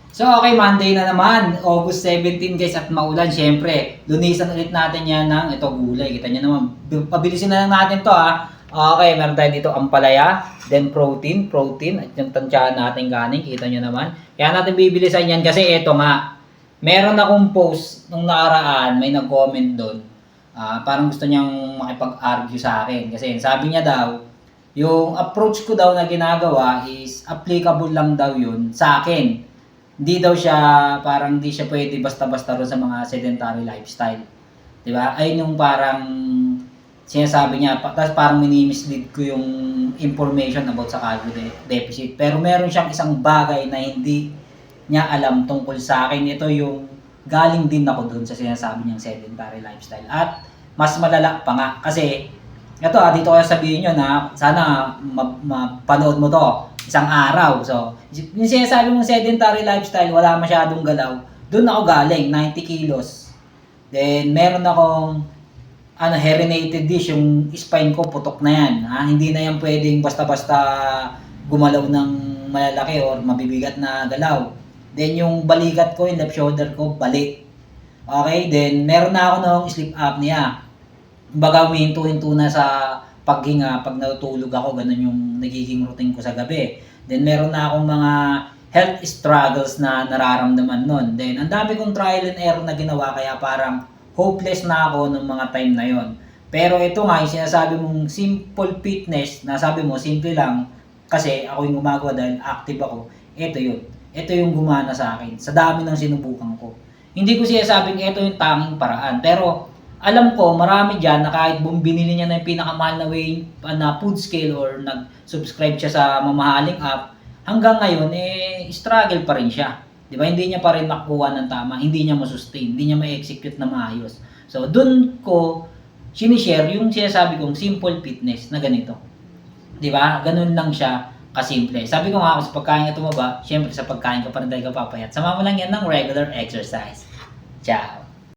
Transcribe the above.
So, okay, Monday na naman. August 17 guys at maulan. Siyempre, lunisan ulit natin yan ng ito gulay. Kita nyo naman, pabilisin na lang natin to ha. Okay, meron tayo dito ampalaya, then protein, at yung tansyahan natin ganing, kita nyo naman. Kaya natin bibilisan yan kasi ito nga, meron akong post nung nakaraan, may nag-comment doon. Parang gusto niyang makipag-argue sa akin. Kasi sabi niya daw, yung approach ko daw na ginagawa is applicable lang daw yun sa akin. Hindi daw siya, parang hindi siya pwede basta-basta rin sa mga sedentary lifestyle. 'Di ba? Ayun yung parang sinasabi niya, tapos parang mini-mislead ko yung information about sa carbo deficit. Pero meron siyang isang bagay na hindi niya alam tungkol sa akin. Ito yung galing din ako doon sa sinasabi niyang sedentary lifestyle. At mas malala pa nga kasi ito dito ko sabihin nyo na sana mapanood mo to isang araw. So, yung sinasabi mong sedentary lifestyle, wala masyadong galaw. Doon ako galing, 90 kilos. Then, meron akong herniated disc, yung spine ko putok na yan. Hindi na yan pwedeng basta-basta gumalaw ng malalaki or mabibigat na galaw. Then, yung balikat ko, yung left shoulder ko, balik. Okay, then meron na ako ng sleep apnea. Baga huminto-hinto na sa paghinga, pag natutulog ako, ganun yung nagiging routine ko sa gabi. Then meron na akong mga health struggles na nararamdaman nun. Then ang dami kong trial and error na ginawa kaya parang hopeless na ako nung mga time na yon. Pero ito nga, yung sinasabi mong simple fitness, na sabi mo, simple lang, kasi ako yung gumagawa dahil active ako, ito yun. Ito yung gumana sa akin, sa dami ng sinubukan ko. Hindi ko sinasabing ito yung tanging paraan, pero alam ko, marami dyan na kahit binili niya na yung pinakamahal na way na food scale or nag-subscribe siya sa mamahaling app, hanggang ngayon, struggle pa rin siya. Di ba? Hindi niya pa rin makuha ng tama, hindi niya masustain, hindi niya ma-execute na maayos. So, dun ko sinishare yung sinasabi kong simple fitness na ganito. Di ba? Ganun lang siya kasimple. Sabi ko nga, sa pagkain ka tumaba, syempre sa pagkain ka pa rin tayo kapapayat. Sama mo lang yan ng regular exercise. Ciao!